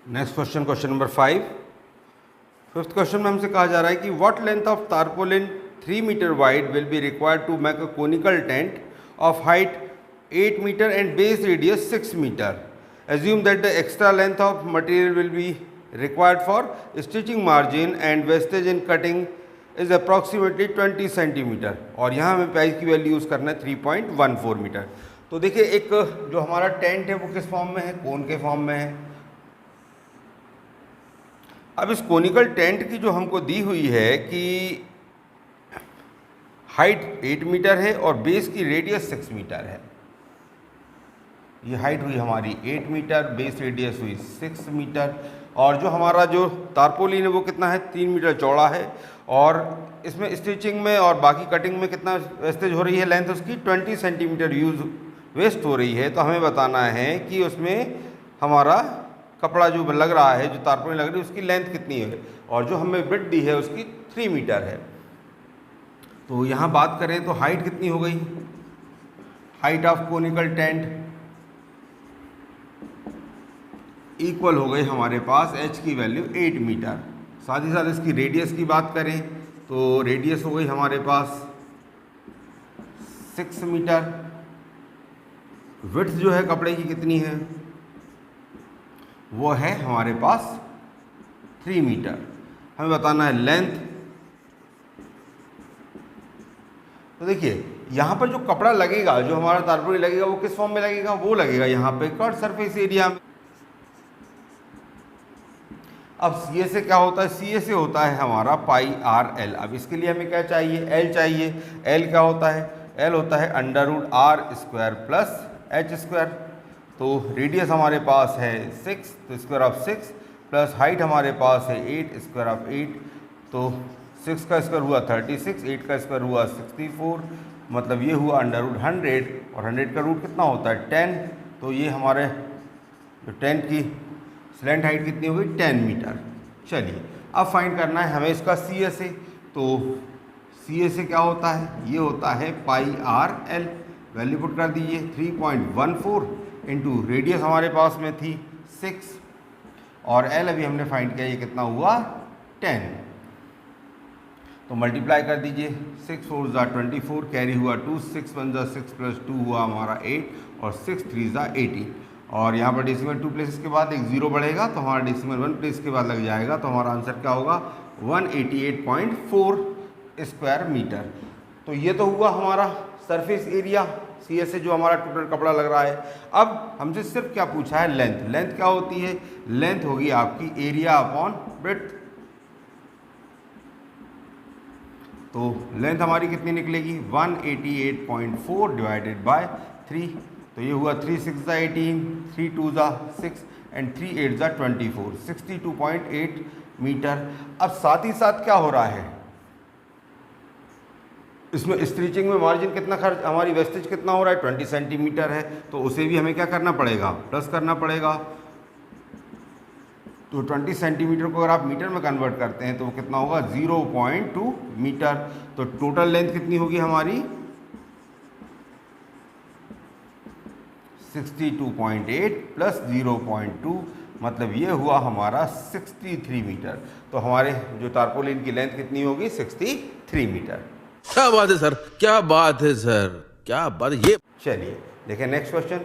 Next question, question number 5। Fifth question में हमसे कहा जा रहा है कि what length of tarpaulin 3 metre wide will be required to make a conical tent of height 8 metre and base radius 6 metre. Assume that the extra length of material will be required for stitching margin and wastage in cutting is approximately 20 centimetre. और यहाँ हमें price की value use करना है 3.14 metre. तो देखिए, एक जो हमारा टेंट है वो किस फॉर्म में है, कोन के फॉर्म में है। अब इस कोनिकल टेंट की जो हमको दी हुई है कि हाइट 8 मीटर है और बेस की रेडियस 6 मीटर है। ये हाइट हुई हमारी 8 मीटर, बेस रेडियस हुई 6 मीटर, और जो हमारा जो तारपोलिन है वो कितना है, 3 मीटर चौड़ा है। और इसमें स्टिचिंग में और बाकी कटिंग में कितना वेस्टेज हो रही है, लेंथ उसकी 20 सेंटीमीटर यूज वेस्ट हो रही है। तो हमें बताना है कि उसमें हमारा कपड़ा जो लग रहा है, जो तारपोलिन लग रही है, उसकी लेंथ कितनी है, और जो हमें विड्थ दी है उसकी 3 मीटर है। तो यहाँ बात करें तो हाइट कितनी हो गई, height of conical tent equal हो गई हमारे पास h की वैल्यू 8 मीटर। साथ ही साथ इसकी रेडियस की बात करें तो रेडियस हो गई हमारे पास 6 मीटर। विड्थ जो है कपड़े की कितनी है, वो है हमारे पास 3 मीटर। हमें बताना है लेंथ। तो देखिए, यहाँ पर जो कपड़ा लगेगा, जो हमारा तारपोलिन लगेगा, वो किस फॉर्म में लगेगा, वो लगेगा यहाँ पे कट सरफेस एरिया में। अब सी ए से क्या होता है, सी ए से होता है हमारा पाई आर एल। अब इसके लिए हमें क्या चाहिए, एल चाहिए। एल क्या होता है, एल होता है √r² प्लस h स्क्वायर। तो रेडियस हमारे पास है 6, तो स्क्वायर ऑफ 6 प्लस हाइट हमारे पास है 8, स्क्वायर ऑफ 8। तो 6 का स्क्वायर हुआ 36, 8 का स्क्वायर हुआ 64, मतलब ये हुआ √100, और 100 का रूट कितना होता है 10। तो ये हमारे जो टेंट की स्लैंट हाइट कितनी होगी, 10 मीटर। चलिए, अब फाइंड करना है हमें इसका सी ए से। तो सी ए से क्या होता है, ये होता है pi R L. Value put कर दीजिए 3.14 इंटू रेडियस हमारे पास में थी 6, और एल अभी हमने फाइंड किया, ये कितना हुआ 10। तो मल्टीप्लाई कर दीजिए, 6 4 ज़ा 24, कैरी हुआ 2, 6 1 ज़ा 6 प्लस 2 हुआ हमारा 8, और 6 3 ज़ा 18। और यहाँ पर डेसिमल 2 प्लेसेस के बाद एक जीरो बढ़ेगा, तो हमारा डेसिमल 1 प्लेस के बाद लग जाएगा। तो हमारा आंसर क्या होगा, 188.4 स्क्वायर मीटर। तो ये तो हुआ हमारा सरफेस एरिया सी ए से जो हमारा टोटल कपड़ा लग रहा है। अब हमसे सिर्फ क्या पूछा है, लेंथ। लेंथ क्या होती है, लेंथ होगी आपकी एरिया अपॉन ब्रेड्थ। तो लेंथ हमारी कितनी निकलेगी, 188.4 डिवाइडेड बाय 3। तो ये हुआ 3 6 ज़ा 18, 3 2 ज़ा 6 एंड 3 8 ज़ा 24, 62.8 मीटर। अब साथ ही साथ क्या हो रहा है, इसमें स्टिचिंग में मार्जिन कितना खर्च, हमारी वेस्टेज कितना हो रहा है, 20 सेंटीमीटर है। तो उसे भी हमें क्या करना पड़ेगा, प्लस करना पड़ेगा। तो 20 सेंटीमीटर को अगर आप मीटर में कन्वर्ट करते हैं तो वो कितना होगा, 0.2 मीटर। तो टोटल लेंथ कितनी होगी हमारी, 62.8 प्लस 0.2, मतलब ये हुआ हमारा 63 मीटर। तो हमारे जो तारपोलिन की लेंथ कितनी होगी, 63 मीटर। क्या बात है सर, क्या बात है सर, क्या बात है ये। चलिए देखें next question.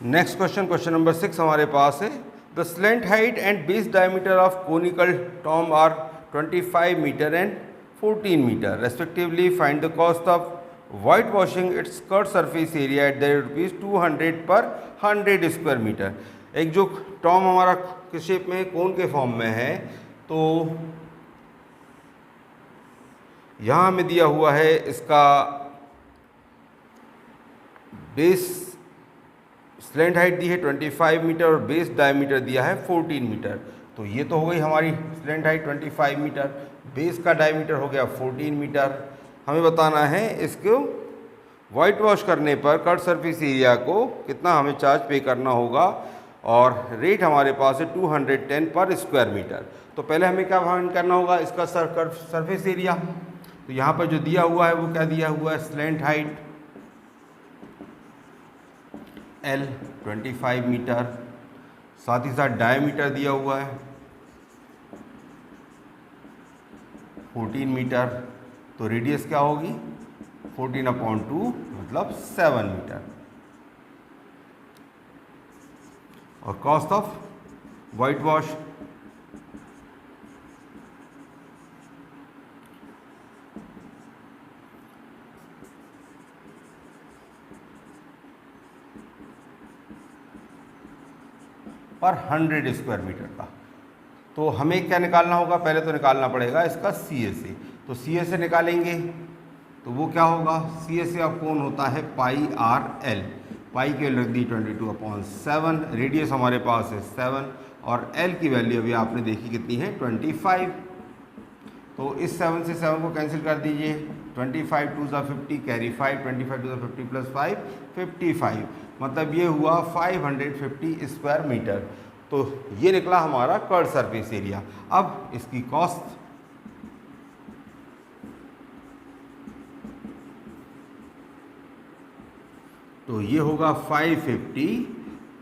Next question, question number 6 हमारे पास है, the slant height and base diameter of conical tomb are 25 metre and 14 metre respectively. Find the cost of white washing its curved surface area at the ₹200 per 100 square metre. एक जो Tom हमारा किस shape में, कोन के form में है, तो यहाँ हमें दिया हुआ है इसका बेस स्लेंट हाइट दी है 25 मीटर और बेस डायमीटर दिया है 14 मीटर। तो ये तो हो गई हमारी स्लेंट हाइट 25 मीटर, बेस का डायमीटर हो गया 14 मीटर। हमें बताना है इसको वाइट वॉश करने पर कट सरफेस एरिया को कितना हमें चार्ज पे करना होगा, और रेट हमारे पास है 210 पर स्क्वायर मीटर। तो पहले हमें क्या फाइंड करना होगा, इसका सरफेस एरिया। तो यहाँ पर जो दिया हुआ है वो क्या दिया हुआ है, स्लेंट हाइट L 25 मीटर, साथ ही साथ डायमीटर दिया हुआ है 14 मीटर, तो रेडियस क्या होगी 14/2 मतलब 7 मीटर। और कॉस्ट ऑफ वाइट वॉश पर 100 स्क्वायर मीटर का। तो हमें क्या निकालना होगा, पहले तो निकालना पड़ेगा इसका CSA। तो CSA निकालेंगे तो वो क्या होगा, CSA ऑफ कोन होता है पाई आर एल। पाई की वैल्यू रख दी 22/7, रेडियस हमारे पास है 7 और एल की वैल्यू अभी आपने देखी कितनी है 25। तो इस 7 से 7 को कैंसिल कर दीजिए, 25 2 ज़ा 50 कैरी 5, 25 2 ज़ा 50 प्लस 5 55, मतलब ये हुआ 550 स्क्वायर मीटर। तो ये निकला हमारा कर्व सरफेस एरिया। अब इसकी कॉस्ट तो ये होगा 550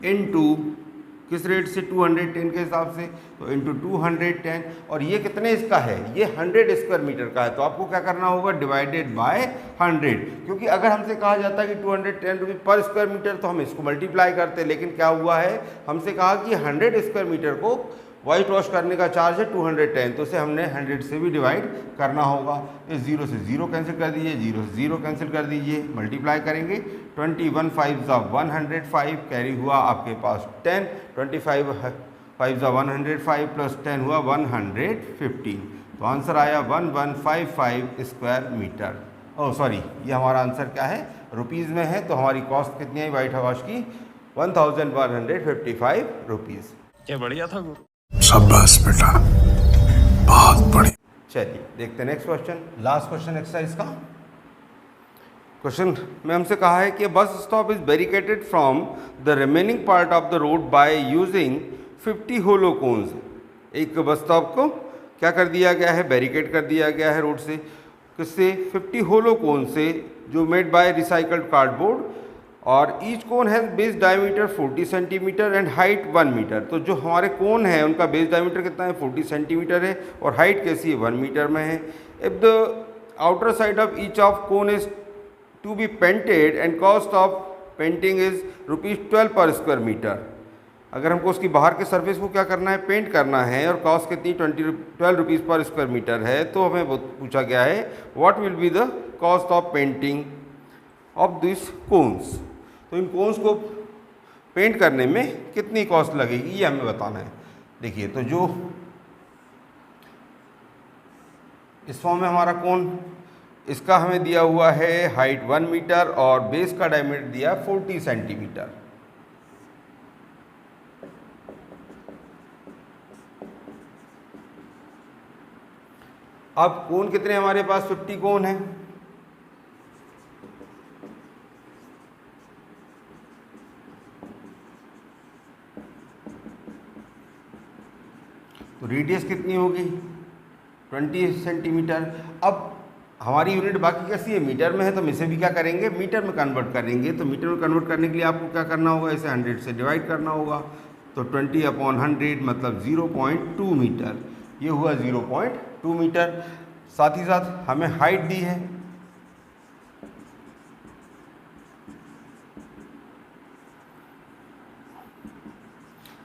इंटू किस रेट से 210 के हिसाब से, तो इंटू 210। और ये कितने इसका है, ये 100 स्क्वायर मीटर का है। तो आपको क्या करना होगा, डिवाइडेड बाय 100, क्योंकि अगर हमसे कहा जाता है कि 210 रुपये पर स्क्वायर मीटर तो हम इसको मल्टीप्लाई करते, लेकिन क्या हुआ है, हमसे कहा कि 100 स्क्वायर मीटर को वाइट वॉश करने का चार्ज है 210, तो उसे हमने 100 से भी डिवाइड करना होगा। इस 0 से 0 कैंसिल कर दीजिए, 0 से 0 कैंसिल कर दीजिए, मल्टीप्लाई करेंगे 21 5 ज़ा 105 कैरी हुआ आपके पास 10, 25 5 ज़ा 105 प्लस 10 हुआ 115। तो आंसर आया 1155 स्क्वायर मीटर। ओह सॉरी, ये हमारा आंसर क्या है, रुपीज़ में है। तो हमारी कॉस्ट कितनी है वाइट वॉश की, 1155 रुपीज़। क्या बढ़िया था गुरु। शाबाश बेटा, बहुत बढ़िया। चलिए देखते हैं next question, last question exercise का। क्वेश्चन में हमसे कहा है कि bus stop is barricaded from the remaining part of the road by using 50 hollow cones. एक बस स्टॉप को क्या कर दिया गया है, बैरिकेड कर दिया गया है रोड से, किससे, 50 होलो कोन से, जो मेड बाय रिसाइकल्ड कार्डबोर्ड। और each cone has base diameter 40 centimetre and height 1 metre. तो जो हमारे कोन है उनका बेस डायमीटर कितना है, 40 सेंटीमीटर है, और हाइट कैसी है, 1 मीटर में है। If the outer side of each of cone is to be painted and cost of painting is ₹12 per square metre. अगर हमको उसकी बाहर के सरफेस को क्या करना है, पेंट करना है, और कॉस्ट कितनी 12 रुपीज़ पर स्क्वायर मीटर है, तो हमें पूछा गया है what will be the cost of painting of this cones. तो इन कोन्स को पेंट करने में कितनी कॉस्ट लगेगी ये हमें बताना है। देखिए, तो जो इस फॉर्म में हमारा कोन, इसका हमें दिया हुआ है हाइट 1 मीटर और बेस का डायमीटर दिया 40 सेंटीमीटर। अब कोन कितने हमारे पास, 50 कोन है। तो रेडियस कितनी होगी 20 सेंटीमीटर। अब हमारी यूनिट बाकी कैसी है, मीटर में है, तो हम इसे भी क्या करेंगे, मीटर में कन्वर्ट करेंगे। तो मीटर में कन्वर्ट करने के लिए आपको क्या करना होगा, इसे 100 से डिवाइड करना होगा। तो 20/100 मतलब 0.2 मीटर, ये हुआ 0.2 मीटर। साथ ही साथ हमें हाइट दी है,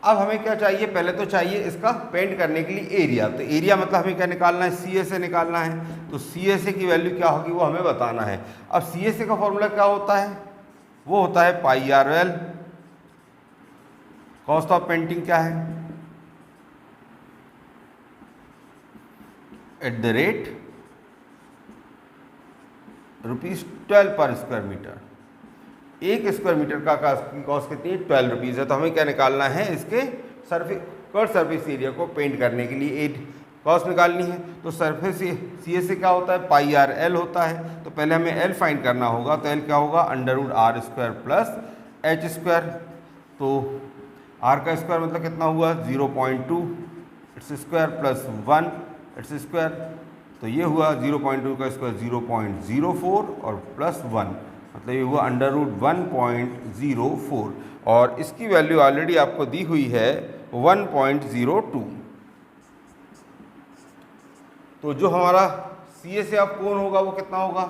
अब हमें क्या चाहिए, पहले तो चाहिए इसका पेंट करने के लिए एरिया। तो एरिया मतलब हमें क्या निकालना है, CSA निकालना है। तो CSA की वैल्यू क्या होगी वो हमें बताना है। अब CSA का फॉर्मूला क्या होता है, वो होता है pi R L. Cost of painting क्या है, at the rate ₹12 per square metre. 1 square metre का कॉस्ट कितनी है, 12 रुपीज़ है। तो हमें क्या निकालना है, इसके कर्व सरफेस एरिया को पेंट करने के लिए 8 कॉस्ट निकालनी है। तो सरफेस CSA क्या होता है, पाई आर एल होता है। तो पहले हमें एल फाइंड करना होगा। तो एल क्या होगा, √r² प्लस h²। तो r का स्क्वायर मतलब कितना हुआ, 0.2, its square plus 1 its square. तो ये हुआ 0.2 का स्क्वायर 0.04 और प्लस 1, मतलब ये हुआ √1.04 और इसकी वैल्यू ऑलरेडी आपको दी हुई है 1.02। तो जो हमारा सी से आप कोण होगा वो कितना होगा,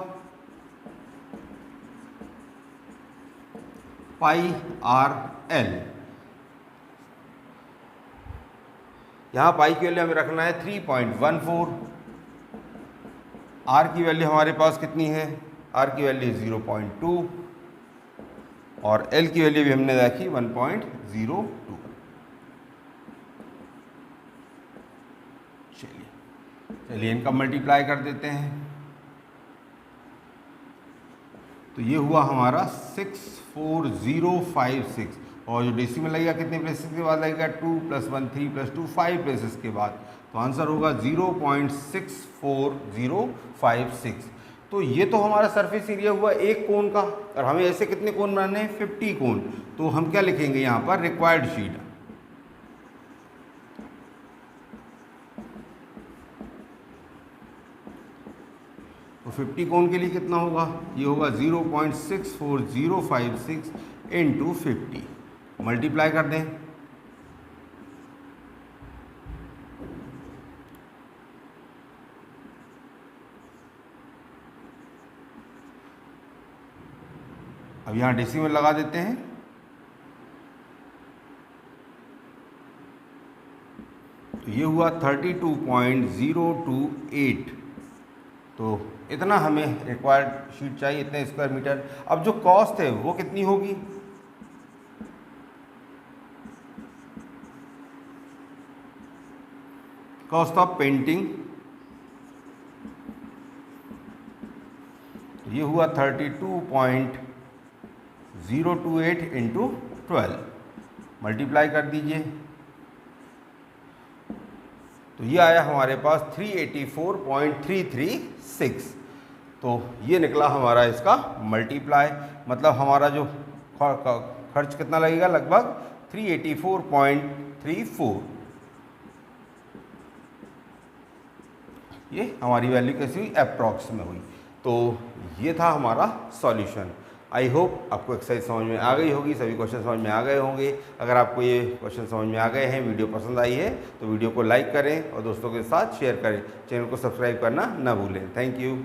पाई आर एल। यहाँ पाई की वैल्यू हमें रखना है 3.14, आर की वैल्यू हमारे पास कितनी है, आर की वैल्यू 0.2 और एल की वैल्यू भी हमने देखी 1.02। चलिए इनका मल्टीप्लाई कर देते हैं। तो ये हुआ हमारा 64056 और जो डेसिमल लगेगा कितने प्लेसेस के बाद लगेगा, 2 + 1 3 + 2 5 प्लेसेस के बाद। तो आंसर होगा 0.64056। तो ये तो हमारा सरफेस एरिया हुआ एक कोण का, और हमें ऐसे कितने कोण बनाने हैं, 50 कोण। तो हम क्या लिखेंगे यहाँ पर, रिक्वायर्ड शीट। तो 50 कोण के लिए कितना होगा, ये होगा 0.64056 × 50, मल्टीप्लाई कर दें। अब यहाँ डेसिमल लगा देते हैं। तो ये हुआ 32.028। तो इतना हमें रिक्वायर्ड शीट चाहिए, इतने स्क्वायर मीटर। अब जो कॉस्ट है वो कितनी होगी, कॉस्ट ऑफ पेंटिंग, ये हुआ 32.028 × 12, मल्टीप्लाई कर दीजिए। तो ये आया हमारे पास 384.336। तो ये निकला हमारा इसका मल्टीप्लाई, मतलब हमारा जो खर्च कितना लगेगा, लगभग 384.34। ये हमारी वैल्यू कैसी हुई, अप्रॉक्स में हुई। तो ये था हमारा सॉल्यूशन। आई होप आपको एक्सरसाइज समझ में आ गई होगी, सभी क्वेश्चन समझ में आ गए होंगे। अगर आपको ये क्वेश्चन समझ में आ गए हैं, वीडियो पसंद आई है तो वीडियो को लाइक करें और दोस्तों के साथ शेयर करें। चैनल को सब्सक्राइब करना ना भूलें। Thank you.